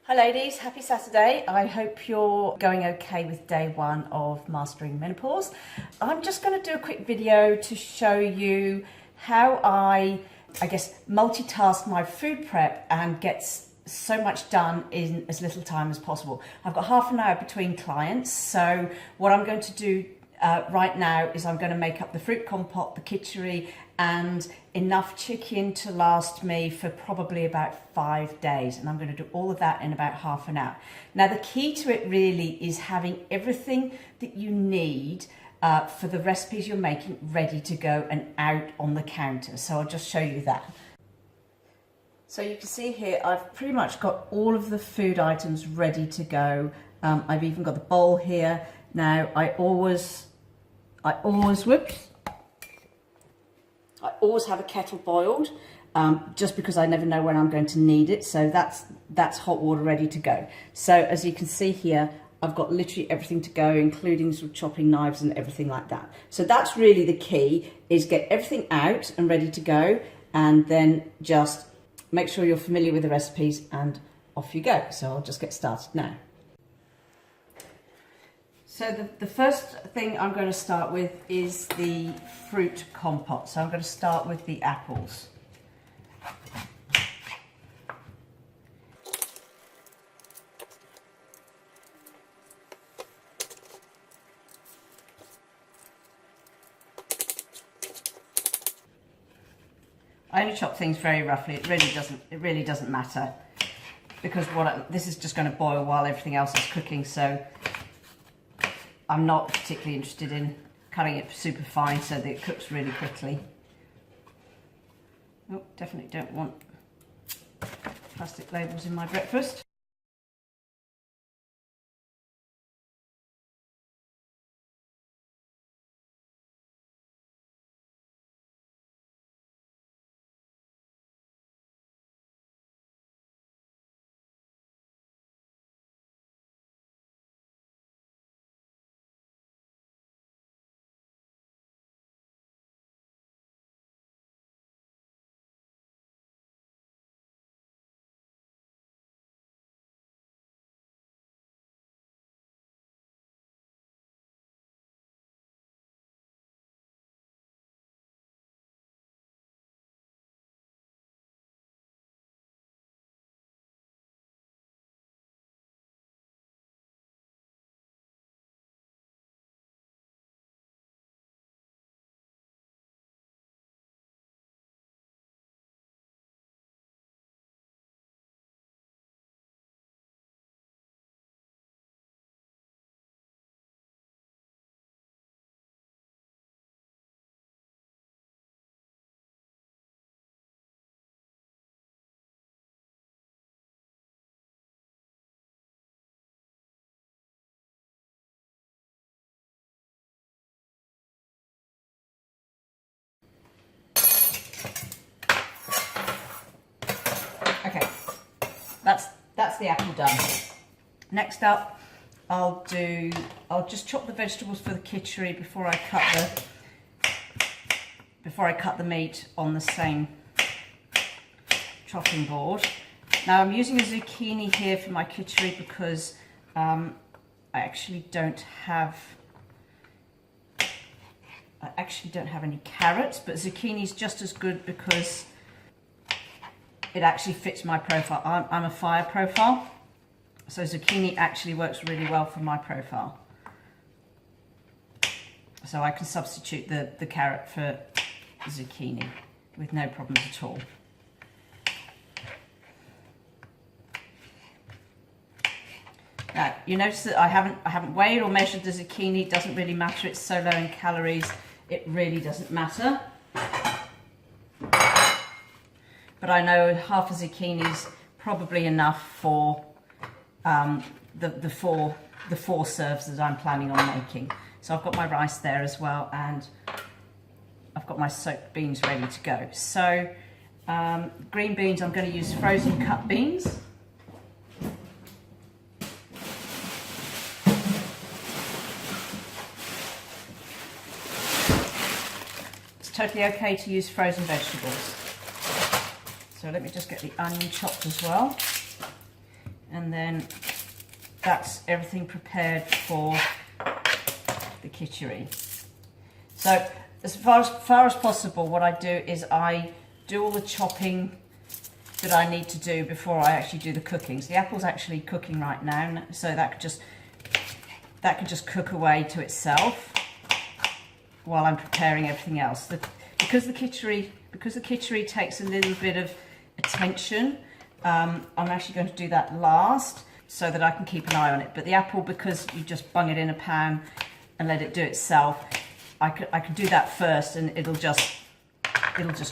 Hi ladies, happy Saturday. I hope you're going okay with day one of mastering menopause. I'm just going to do a quick video to show you how I guess, multitask my food prep and get so much done in as little time as possible. I've got half an hour between clients, so what I'm going to do right now is I'm going to make up the fruit compote, the kitchery, and enough chicken to last me for probably about 5 days, and I'm going to do all of that in about half an hour. Now the key to it really is having everything that you need for the recipes you're making ready to go and out on the counter. So I'll just show you that. So you can see here I've pretty much got all of the food items ready to go. I've even got the bowl here. Now I always have a kettle boiled, just because I never know when I'm going to need it. So that's hot water ready to go. So as you can see here, I've got literally everything to go, including sort of chopping knives and everything like that. So that's really the key, is get everything out and ready to go, and then just make sure you're familiar with the recipes and off you go. So I'll just get started now. So the first thing I'm going to start with is the fruit compote. So I'm going to start with the apples. I only chop things very roughly. It really doesn't matter, because this is just going to boil while everything else is cooking. So I'm not particularly interested in cutting it super fine so that it cooks really quickly. Oh, definitely don't want plastic labels in my breakfast. Okay, that's the apple done. Next up, I'll just chop the vegetables for the kitchery before I cut the meat on the same chopping board. Now I'm using a zucchini here for my kitchery because I actually don't have any carrots, but zucchini is just as good because it actually fits my profile. I'm a fire profile, so zucchini actually works really well for my profile. So I can substitute the carrot for zucchini with no problems at all. Now you notice that I haven't weighed or measured the zucchini. It doesn't really matter. It's so low in calories. It really doesn't matter. But I know half a zucchini is probably enough for the four serves that I'm planning on making. So I've got my rice there as well, and I've got my soaked beans ready to go. So green beans, I'm going to use frozen cut beans. It's totally okay to use frozen vegetables. So let me just get the onion chopped as well. And then that's everything prepared for the kitchery. So as far as possible, what I do is I do all the chopping that I need to do before I actually do the cooking. So the apple's actually cooking right now, so that could just cook away to itself while I'm preparing everything else. Because the kitchery takes a little bit of attention, I'm actually going to do that last so that I can keep an eye on it. But the apple, because you just bung it in a pan and let it do itself, I could do that first, and it'll just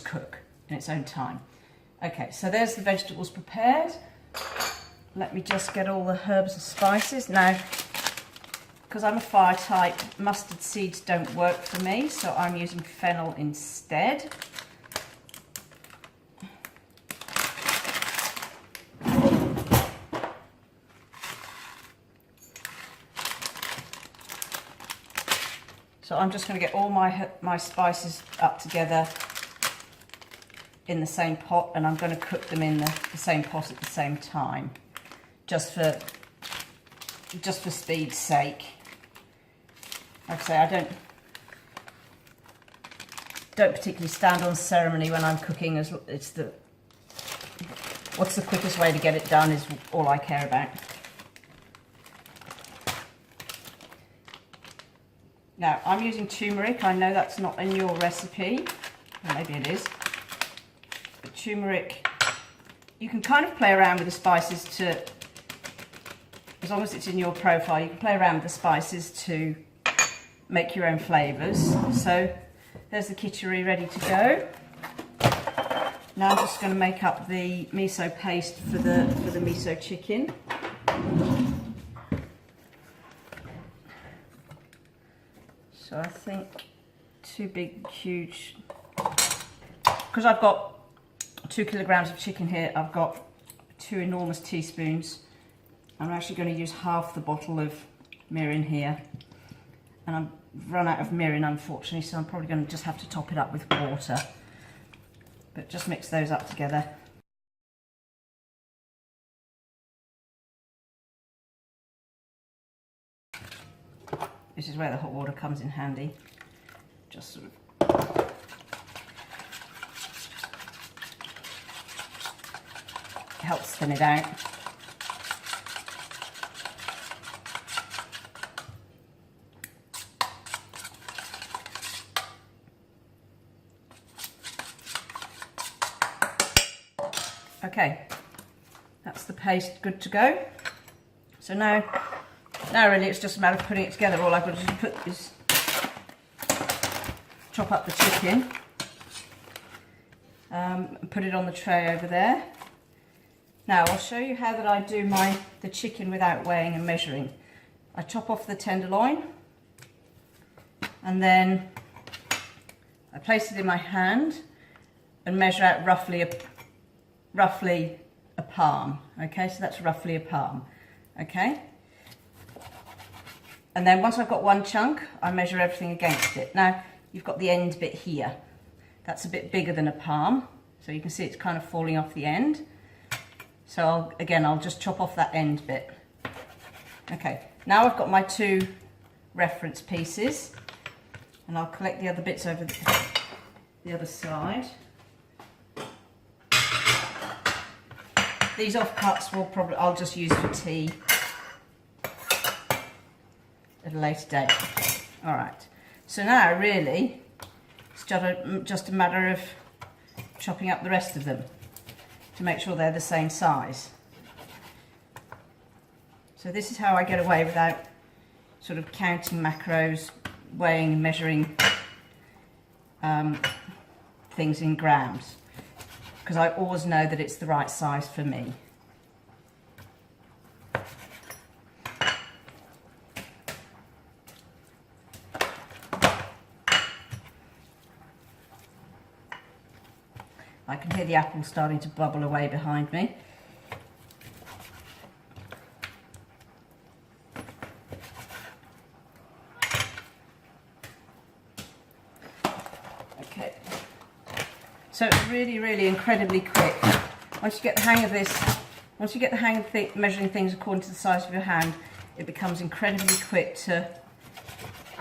cook in its own time. Okay, so there's the vegetables prepared. Let me just get all the herbs and spices. Now, because I'm a fire type, mustard seeds don't work for me, so I'm using fennel instead. So I'm just going to get all my spices up together in the same pot, and I'm going to cook them in the same pot at the same time, just for speed's sake. Like I say, I don't particularly stand on ceremony when I'm cooking, as what's the quickest way to get it done is all I care about. Now, I'm using turmeric. I know that's not in your recipe. Well, maybe it is. But turmeric, you can kind of play around with the spices as long as it's in your profile, you can play around with the spices to make your own flavours. So there's the kitchery ready to go. Now I'm just going to make up the miso paste for the miso chicken. So I think 2 big, huge, because I've got 2 kilograms of chicken here, I've got 2 enormous teaspoons. I'm actually going to use half the bottle of mirin here. And I've run out of mirin, unfortunately, so I'm probably going to just have to top it up with water. But just mix those up together. This is where the hot water comes in handy. Just sort of helps thin it out. Okay, that's the paste good to go. So now really it's just a matter of putting it together. All I've got to do is chop up the chicken, and put it on the tray over there. Now I'll show you how that I do the chicken without weighing and measuring. I chop off the tenderloin, and then I place it in my hand and measure out roughly a palm. Okay, so that's roughly a palm. Okay, and then once I've got one chunk, I measure everything against it. Now you've got the end bit here. That's a bit bigger than a palm, so you can see it's kind of falling off the end. So I'll just chop off that end bit. Okay, now I've got my 2 reference pieces, and I'll collect the other bits over the other side. These offcuts I'll just use for tea at a later date. All right, so now really it's just a matter of chopping up the rest of them to make sure they're the same size. So this is how I get away without sort of counting macros, weighing and measuring things in grams, because I always know that it's the right size for me. I can hear the apple starting to bubble away behind me. Okay, so it's really incredibly quick. Once you get the hang of this, Once you get the hang of measuring things according to the size of your hand, it becomes incredibly quick to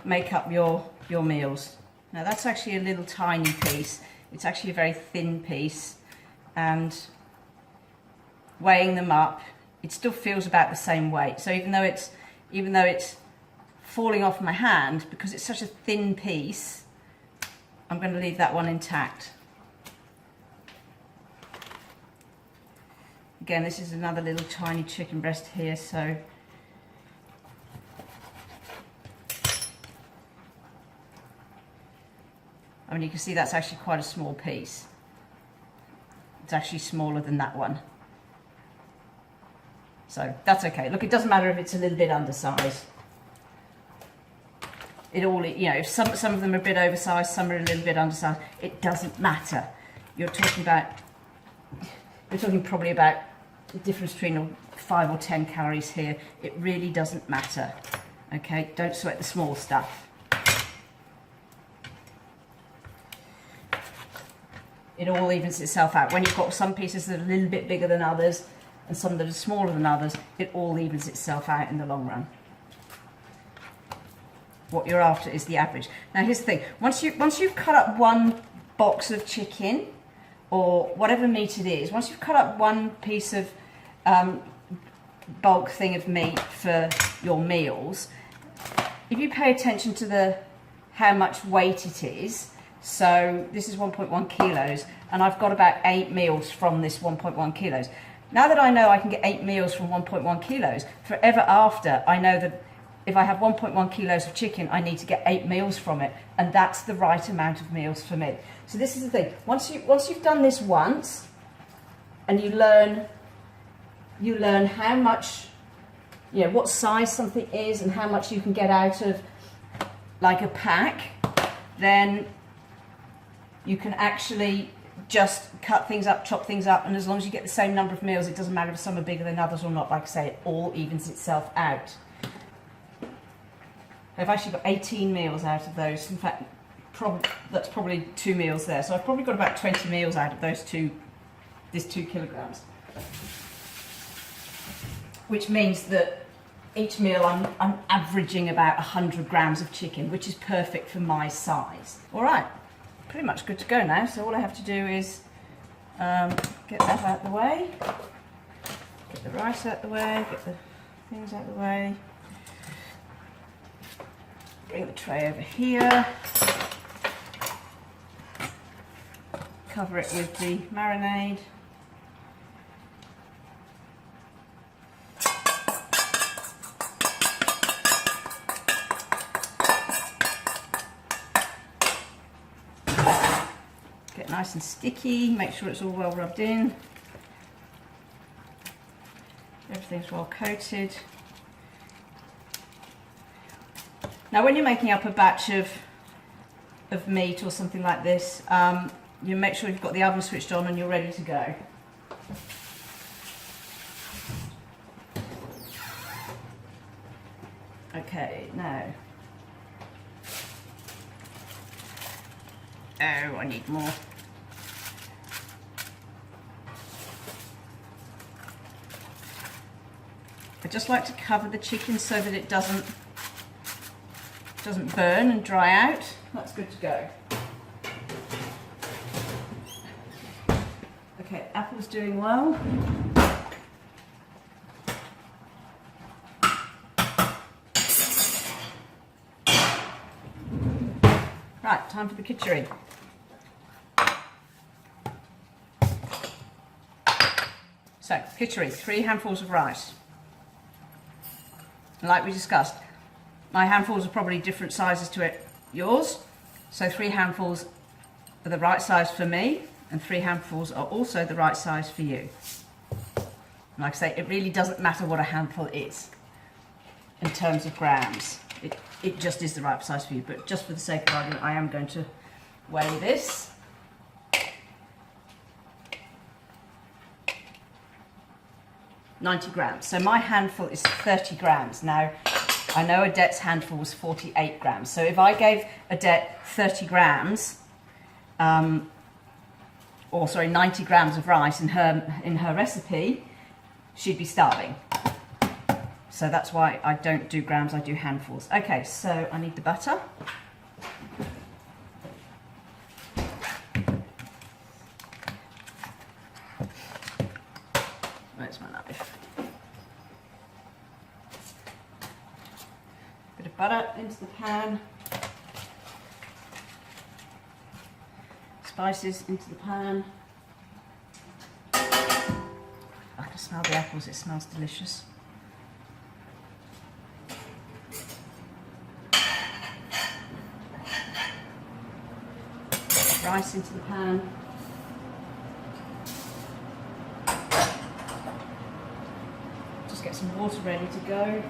make up your meals. Now that's actually a little tiny piece. It's actually a very thin piece, and weighing them up, it still feels about the same weight. So even though it's falling off my hand, because it's such a thin piece, I'm going to leave that one intact. Again, this is another little tiny chicken breast here, so I mean, you can see that's actually quite a small piece. It's actually smaller than that one. So that's okay. Look, it doesn't matter if it's a little bit undersized. It all, you know, if some of them are a bit oversized, some are a little bit undersized, it doesn't matter. You're talking probably about the difference between 5 or 10 calories here. It really doesn't matter. Okay, don't sweat the small stuff. It all evens itself out. When you've got some pieces that are a little bit bigger than others and some that are smaller than others, it all evens itself out in the long run. What you're after is the average. Now here's the thing, once you've cut up one box of chicken or whatever meat it is, once you've cut up one piece of bulk thing of meat for your meals, if you pay attention to how much weight it is, so this is 1.1 kilos and I've got about 8 meals from this 1.1 kilos. Now that I know I can get 8 meals from 1.1 kilos, forever after I know that if I have 1.1 kilos of chicken, I need to get 8 meals from it, and that's the right amount of meals for me. So this is the thing, once you've done this once and you learn how much, you know, what size something is and how much you can get out of like a pack, then you can actually just cut things up, chop things up, and as long as you get the same number of meals, it doesn't matter if some are bigger than others or not. Like I say, it all evens itself out. I've actually got 18 meals out of those. In fact, that's probably 2 meals there. So I've probably got about 20 meals out of this 2 kilograms. Which means that each meal I'm averaging about 100 grams of chicken, which is perfect for my size. All right. Pretty much good to go now, so all I have to do is get that out of the way, get the rice out of the way, get the things out of the way, bring the tray over here, cover it with the marinade. Get nice and sticky, make sure it's all well rubbed in. Everything's well coated. Now when you're making up a batch of meat or something like this, you make sure you've got the oven switched on and you're ready to go. Okay, now. Oh, I need more. I just like to cover the chicken so that it doesn't burn and dry out. That's good to go. Okay, apple's doing well. Right, time for the kitchery. So, kitchery, 3 handfuls of rice. And like we discussed, my handfuls are probably different sizes to yours. So 3 handfuls are the right size for me, and 3 handfuls are also the right size for you. And like I say, it really doesn't matter what a handful is in terms of grams. It just is the right size for you, but just for the sake of argument, I am going to weigh this. $90 grams. So my handful is 30 grams. Now, I know Odette's handful was 48 grams. So if I gave Odette 30 grams, 90 grams of rice in her recipe, she'd be starving. So that's why I don't do grams, I do handfuls. Okay, so I need the butter. Where's my knife? Bit of butter into the pan. Spices into the pan. I can smell the apples, it smells delicious. Rice into the pan. Just get some water ready to go.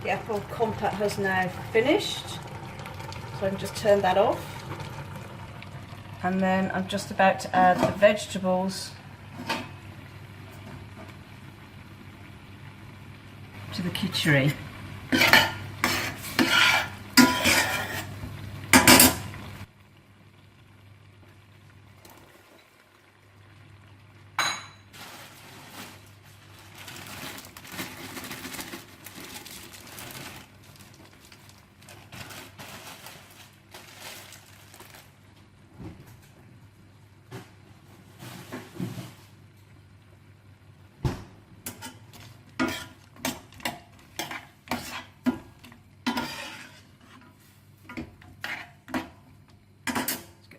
The apple compote has now finished, so I can just turn that off. And then I'm just about to add the vegetables to the kitchery.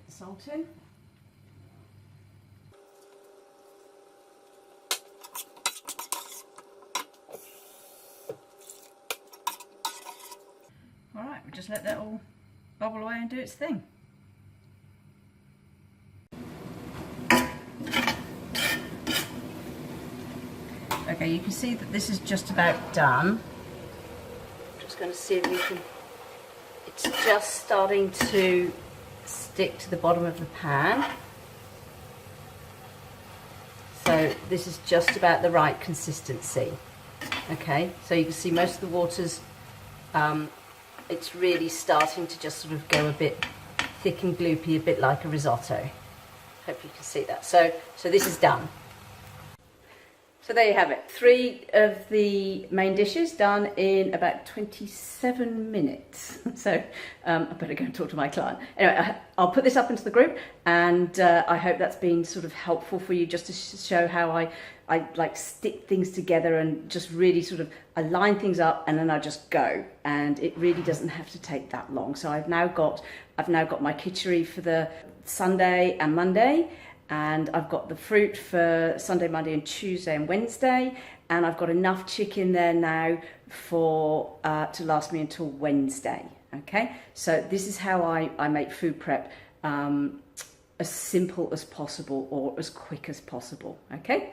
Salt in. Alright, we just let that all bubble away and do its thing. Okay, you can see that this is just about done. I'm just going to see if we can, it's just starting to stick to the bottom of the pan. So this is just about the right consistency. Okay, so you can see most of the water's, it's really starting to just sort of go a bit thick and gloopy, a bit like a risotto. Hope you can see that. So this is done. So there you have it. 3 of the main dishes done in about 27 minutes. So I better go and talk to my client. Anyway, I'll put this up into the group, and I hope that's been sort of helpful for you, just to show how I like stick things together and just really sort of align things up, and then I just go. And it really doesn't have to take that long. So I've now got my kitchery for the Sunday and Monday, and I've got the fruit for Sunday, Monday and Tuesday and Wednesday, and I've got enough chicken there now for to last me until Wednesday. Okay, so this is how I make food prep as simple as possible, or as quick as possible. Okay.